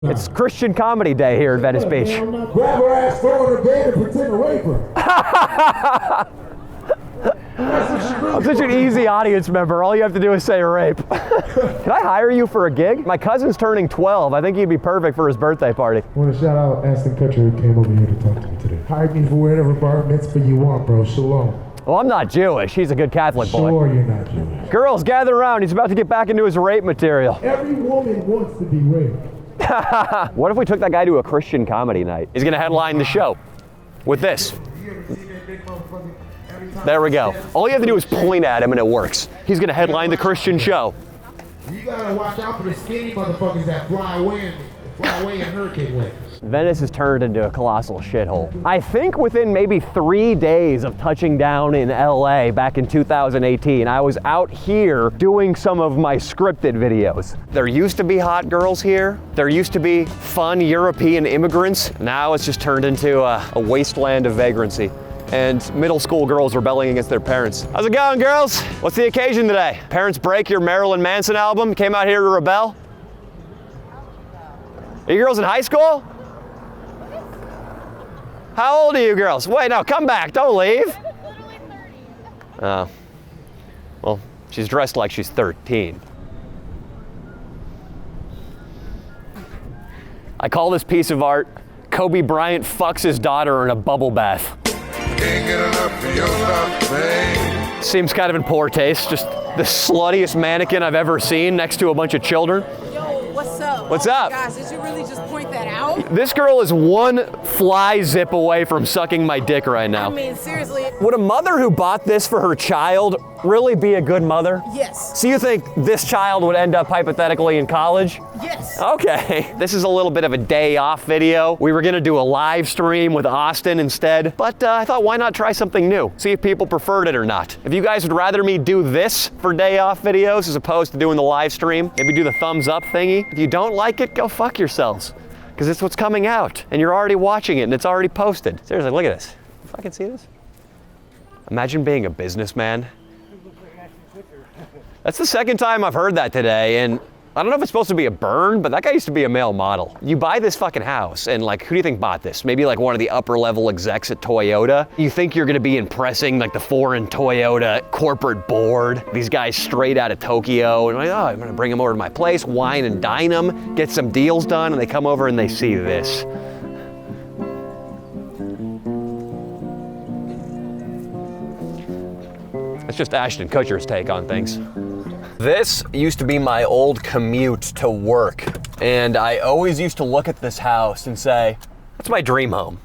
It's Christian Comedy Day here at Venice Beach. Grab her ass, throw her in bed, and pretend to rape her. I'm such an easy audience member. All you have to do is say rape. Can I hire you for a gig? My cousin's turning 12. I think he'd be perfect for his birthday party. I want to shout out Aston Kutcher who came over here to talk to me today. Hire me for whatever bar mitzvah you want, bro. Shalom. Well, I'm not Jewish. He's a good Catholic boy. Sure, you're not Jewish. Girls, gather around. He's about to get back into his rape material. Every woman wants to be raped. What if we took that guy to a Christian comedy night? He's gonna headline the show with this. There we go. All you have to do is point at him and it works. He's gonna headline the Christian show. You gotta watch out for the skinny motherfuckers that fly away in hurricane winds. Venice has turned into a colossal shithole. I think within maybe 3 days of touching down in LA back in 2018, I was out here doing some of my scripted videos. There used to be hot girls here. There used to be fun European immigrants. Now it's just turned into a wasteland of vagrancy. And middle school girls rebelling against their parents. How's it going, girls? What's the occasion today? Parents break your Marilyn Manson album, came out here to rebel? Are you girls in high school? How old are you girls? Wait, no, come back, don't leave. Oh, well, she's dressed like she's 13. I call this piece of art, Kobe Bryant fucks his daughter in a bubble bath. Can't get enough of your love, babe. Seems kind of in poor taste, just the sluttiest mannequin I've ever seen next to a bunch of children. Yo, what's up? What's oh up? Guys, did you really just point that out? This girl is one fly zip away from sucking my dick right now. I mean, seriously. Would a mother who bought this for her child really be a good mother? Yes. So you think this child would end up hypothetically in college? Yes. Okay. This is a little bit of a day off video. We were gonna do a live stream with Austin instead, but I thought why not try something new? See if people preferred it or not. If you guys would rather me do this for day off videos as opposed to doing the live stream, maybe do the thumbs up thingy. If you don't like it, go fuck yourselves. Because it's what's coming out, and you're already watching it, and it's already posted. Seriously, look at this. You fucking see this? Imagine being a businessman. That's the second time I've heard that today, and I don't know if it's supposed to be a burn, but that guy used to be a male model. You buy this fucking house, and like, who do you think bought this? Maybe like one of the upper level execs at Toyota? You think you're gonna be impressing like the foreign Toyota corporate board? These guys straight out of Tokyo, and like, oh, I'm gonna bring them over to my place, wine and dine them, get some deals done, and they come over and they see this. That's just Ashton Kutcher's take on things. This used to be my old commute to work, and I always used to look at this house and say, that's my dream home.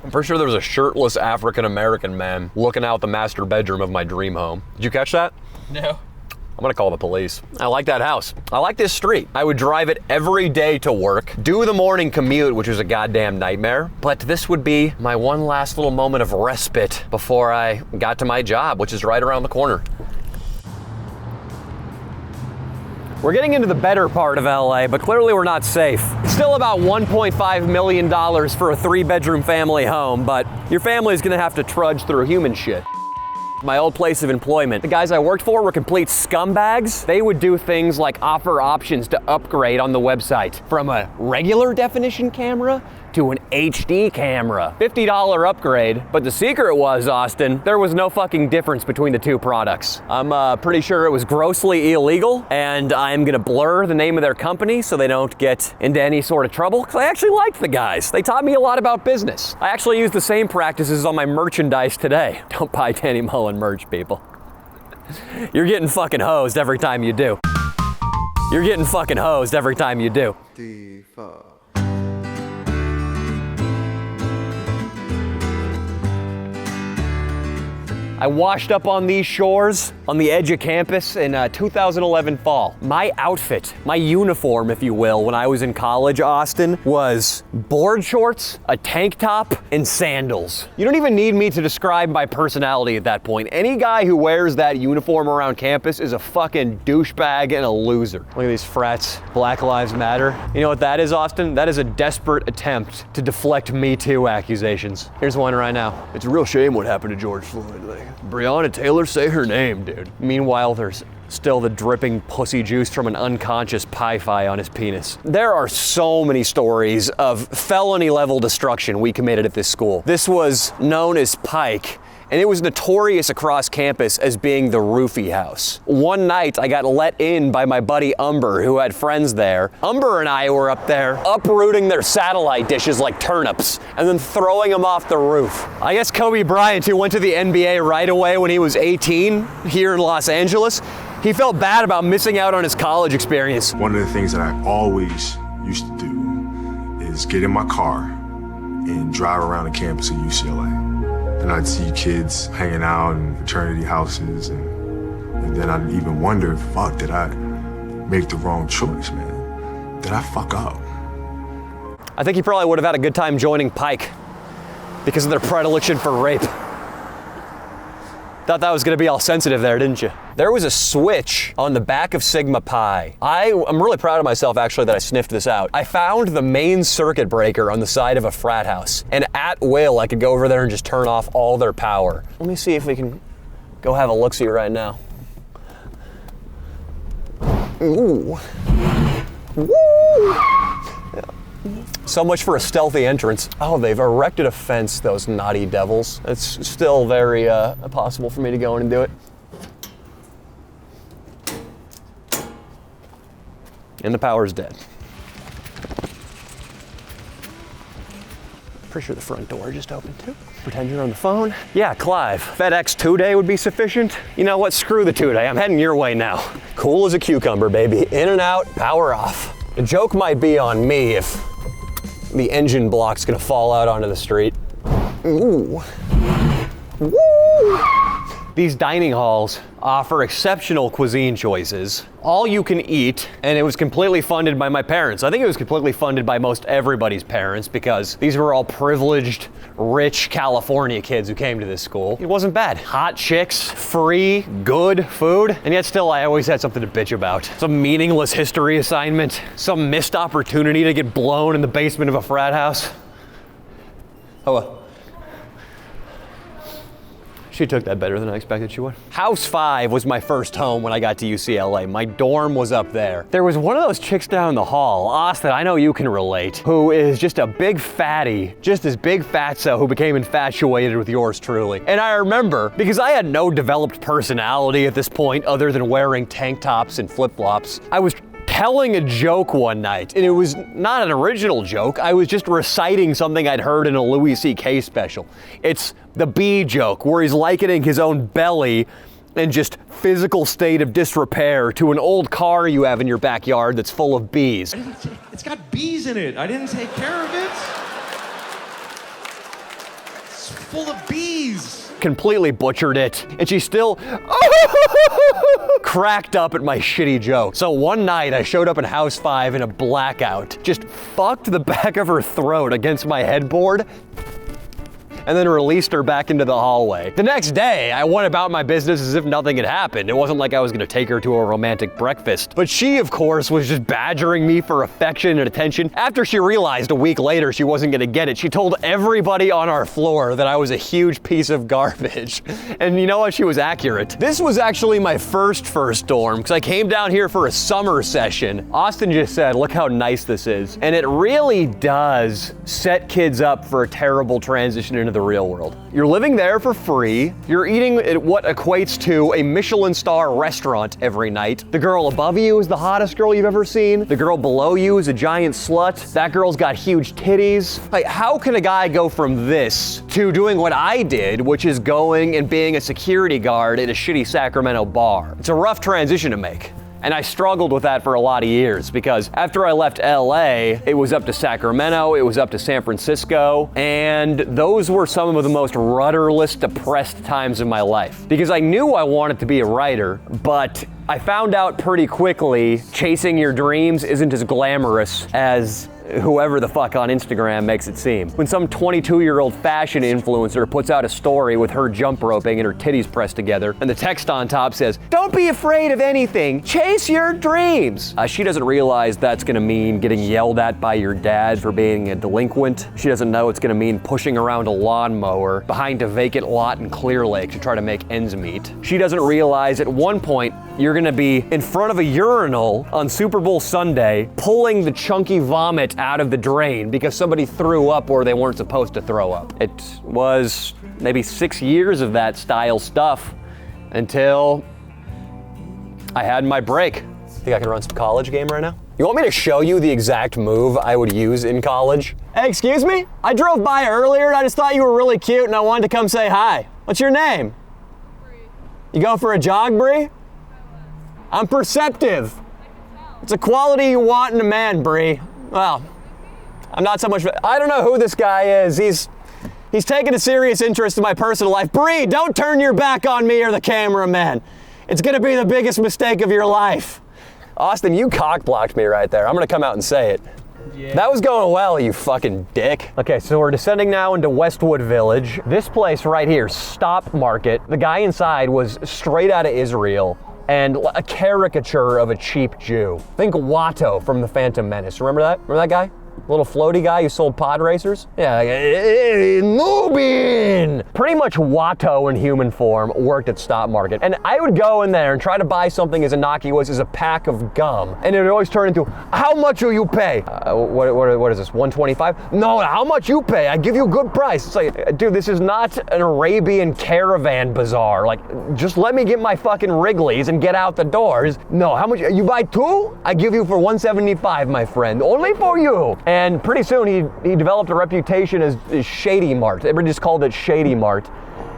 I'm pretty sure there was a shirtless African-American man looking out the master bedroom of my dream home. Did you catch that? No. I'm gonna call the police. I like that house. I like this street. I would drive it every day to work, do the morning commute, which was a goddamn nightmare, but this would be my one last little moment of respite before I got to my job, which is right around the corner. We're getting into the better part of LA, but clearly we're not safe. It's still about $1.5 million for a 3-bedroom family home, but your family's gonna have to trudge through human shit. My old place of employment, the guys I worked for were complete scumbags. They would do things like offer options to upgrade on the website from a regular definition camera to an HD camera. $50 upgrade, but the secret was, Austin, there was no fucking difference between the two products. I'm pretty sure it was grossly illegal, and I'm gonna blur the name of their company so they don't get into any sort of trouble, because I actually liked the guys. They taught me a lot about business. I actually use the same practices on my merchandise today. Don't buy Danny Mullen merch, people. You're getting fucking hosed every time you do. You're getting fucking hosed every time you do. Default. I washed up on these shores on the edge of campus in 2011 fall. My outfit, my uniform, if you will, when I was in college, Austin, was board shorts, a tank top, and sandals. You don't even need me to describe my personality at that point. Any guy who wears that uniform around campus is a fucking douchebag and a loser. Look at these frats, Black Lives Matter. You know what that is, Austin? That is a desperate attempt to deflect Me Too accusations. Here's one right now. It's a real shame what happened to George Floyd. Like, Breonna Taylor, say her name, dude. Meanwhile, there's Still the dripping pussy juice from an unconscious pie-fi on his penis. There are so many stories of felony level destruction we committed at this school. This was known as Pike, and it was notorious across campus as being the roofie house. One night, I got let in by my buddy Umber, who had friends there. Umber and I were up there uprooting their satellite dishes like turnips and then throwing them off the roof. I guess Kobe Bryant, who went to the NBA right away when he was 18 here in Los Angeles, he felt bad about missing out on his college experience. One of the things that I always used to do is get in my car and drive around the campus of UCLA. And I'd see kids hanging out in fraternity houses, and then I'd even wonder, fuck, did I make the wrong choice, man? Did I fuck up? I think he probably would have had a good time joining Pike because of their predilection for rape. Thought that was gonna be all sensitive there, didn't you? There was a switch on the back of Sigma Pi. I'm really proud of myself actually that I sniffed this out. I found the main circuit breaker on the side of a frat house, and at will I could go over there and just turn off all their power. Let me see if we can go have a look-see right now. Ooh. Woo! So much for a stealthy entrance. Oh, they've erected a fence, those naughty devils. It's still very possible for me to go in and do it. And the power's dead. Pretty sure the front door just opened too. Pretend you're on the phone. Yeah, Clive, FedEx 2-day would be sufficient. You know what, screw the 2-day, I'm heading your way now. Cool as a cucumber, baby. In and out, power off. The joke might be on me if the engine block's gonna fall out onto the street. Ooh. Woo! These dining halls offer exceptional cuisine choices. All you can eat, and it was completely funded by my parents. I think it was completely funded by most everybody's parents because these were all privileged, rich California kids who came to this school. It wasn't bad. Hot chicks, free, good food, and yet still I always had something to bitch about. Some meaningless history assignment, some missed opportunity to get blown in the basement of a frat house. Oh, she took that better than I expected she would. House 5 was my first home when I got to UCLA. My dorm was up there. There was one of those chicks down the hall, Austin, I know you can relate, who is just a big fatty, just this big fatso who became infatuated with yours truly. And I remember, because I had no developed personality at this point other than wearing tank tops and flip-flops, I was telling a joke one night, and it was not an original joke. I was just reciting something I'd heard in a Louis C.K. special. It's the bee joke, where he's likening his own belly and just physical state of disrepair to an old car you have in your backyard that's full of bees. It's got bees in it. I didn't take care of it. It's full of bees. Completely butchered it, and she still cracked up at my shitty joke. So one night I showed up in House 5 in a blackout, just fucked the back of her throat against my headboard, and then released her back into the hallway. The next day, I went about my business as if nothing had happened. It wasn't like I was gonna take her to a romantic breakfast. But she, of course, was just badgering me for affection and attention. After she realized a week later she wasn't gonna get it, she told everybody on our floor that I was a huge piece of garbage. And you know what? She was accurate. This was actually my first dorm, because I came down here for a summer session. Austin just said, look how nice this is. And it really does set kids up for a terrible transition into the real world. You're living there for free. You're eating at what equates to a Michelin star restaurant every night. The girl above you is the hottest girl you've ever seen. The girl below you is a giant slut. That girl's got huge titties. Like, how can a guy go from this to doing what I did, which is going and being a security guard at a shitty Sacramento bar? It's a rough transition to make. And I struggled with that for a lot of years because after I left LA, it was up to Sacramento, it was up to San Francisco, and those were some of the most rudderless, depressed times of my life. Because I knew I wanted to be a writer, but I found out pretty quickly chasing your dreams isn't as glamorous as whoever the fuck on Instagram makes it seem. When some 22-year-old fashion influencer puts out a story with her jump roping and her titties pressed together, and the text on top says, "Don't be afraid of anything, chase your dreams." She doesn't realize that's gonna mean getting yelled at by your dad for being a delinquent. She doesn't know it's gonna mean pushing around a lawnmower behind a vacant lot in Clear Lake to try to make ends meet. She doesn't realize at one point you're gonna be in front of a urinal on Super Bowl Sunday, pulling the chunky vomit out of the drain because somebody threw up where they weren't supposed to throw up. It was maybe 6 years of that style stuff until I had my break. Think I can run some college game right now? You want me to show you the exact move I would use in college? Hey, excuse me? I drove by earlier and I just thought you were really cute and I wanted to come say hi. What's your name? Bree. You go for a jog, Bree? I'm perceptive. It's a quality you want in a man, Bree. Well, I'm not so much, I don't know who this guy is. He's taken a serious interest in my personal life. Bree, don't turn your back on me or the cameraman. It's gonna be the biggest mistake of your life. Austin, you cock-blocked me right there. I'm gonna come out and say it. Yeah. That was going well, you fucking dick. Okay, so we're descending now into Westwood Village. This place right here, Stop Market. The guy inside was straight out of Israel and a caricature of a cheap Jew. Think Watto from The Phantom Menace. Remember that? Remember that guy? Little floaty guy who sold pod racers? Yeah, like, hey, Nubin! Pretty much Watto in human form worked at Stop Market. And I would go in there and try to buy something as innocuous as a pack of gum. And it would always turn into, how much will you pay? What is this, $125? No, how much you pay? I give you a good price. It's like, dude, this is not an Arabian caravan bazaar. Like, just let me get my fucking Wrigley's and get out the doors. No, how much, you buy two? I give you for $175, my friend, only for you. And pretty soon he developed a reputation as Shady Mart. Everybody just called it Shady Mart.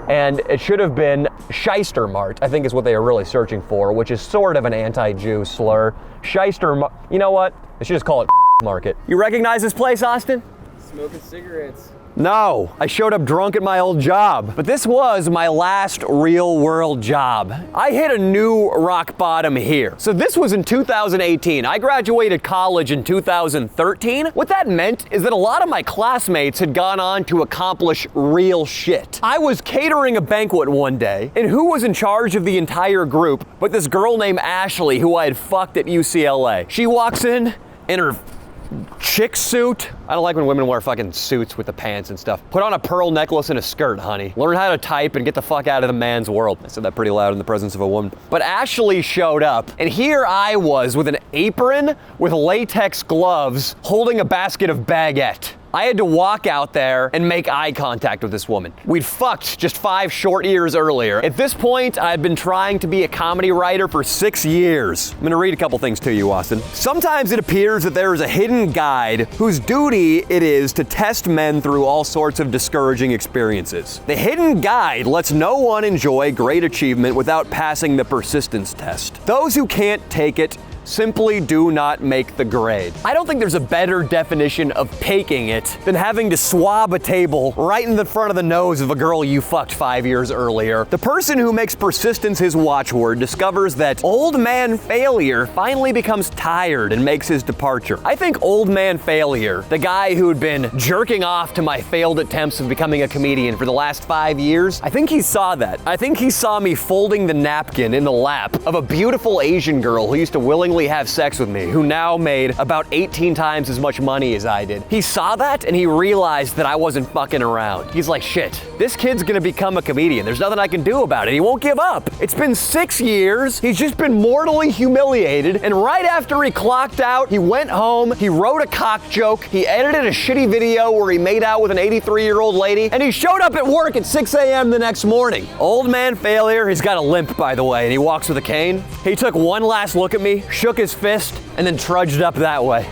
And it should have been Shyster Mart, I think is what they were really searching for, which is sort of an anti-Jew slur. Shyster Mart, you know what? They should just call it Market. You recognize this place, Austin? Smoking cigarettes. No, I showed up drunk at my old job, but this was my last real world job. I hit a new rock bottom here. So this was in 2018. I graduated college in 2013. What that meant is that a lot of my classmates had gone on to accomplish real shit. I was catering a banquet one day, and who was in charge of the entire group but this girl named Ashley who I had fucked at UCLA. She walks in her chick suit. I don't like when women wear fucking suits with the pants and stuff. Put on a pearl necklace and a skirt, honey. Learn how to type and get the fuck out of the man's world. I said that pretty loud in the presence of a woman. But Ashley showed up, and here I was with an apron with latex gloves holding a basket of baguette. I had to walk out there and make eye contact with this woman. We'd fucked just 5 short years earlier. At this point, I'd been trying to be a comedy writer for 6 years. I'm gonna read a couple things to you, Austin. Sometimes it appears that there is a hidden guide whose duty it is to test men through all sorts of discouraging experiences. The hidden guide lets no one enjoy great achievement without passing the persistence test. Those who can't take it simply do not make the grade. I don't think there's a better definition of taking it than having to swab a table right in the front of the nose of a girl you fucked 5 years earlier. The person who makes persistence his watchword discovers that old man failure finally becomes tired and makes his departure. I think old man failure, the guy who had been jerking off to my failed attempts of becoming a comedian for the last 5 years, I think he saw that. I think he saw me folding the napkin in the lap of a beautiful Asian girl who used to willingly have sex with me, who now made about 18 times as much money as I did. He saw that and he realized that I wasn't fucking around. He's like, shit, this kid's gonna become a comedian. There's nothing I can do about it. He won't give up. It's been 6 years. He's just been mortally humiliated. And right after he clocked out, he went home, he wrote a cock joke, he edited a shitty video where he made out with an 83-year-old lady, and he showed up at work at 6 a.m. the next morning. Old man failure. He's got a limp, by the way, and he walks with a cane. He took one last look at me, shook his fist, and then trudged up that way.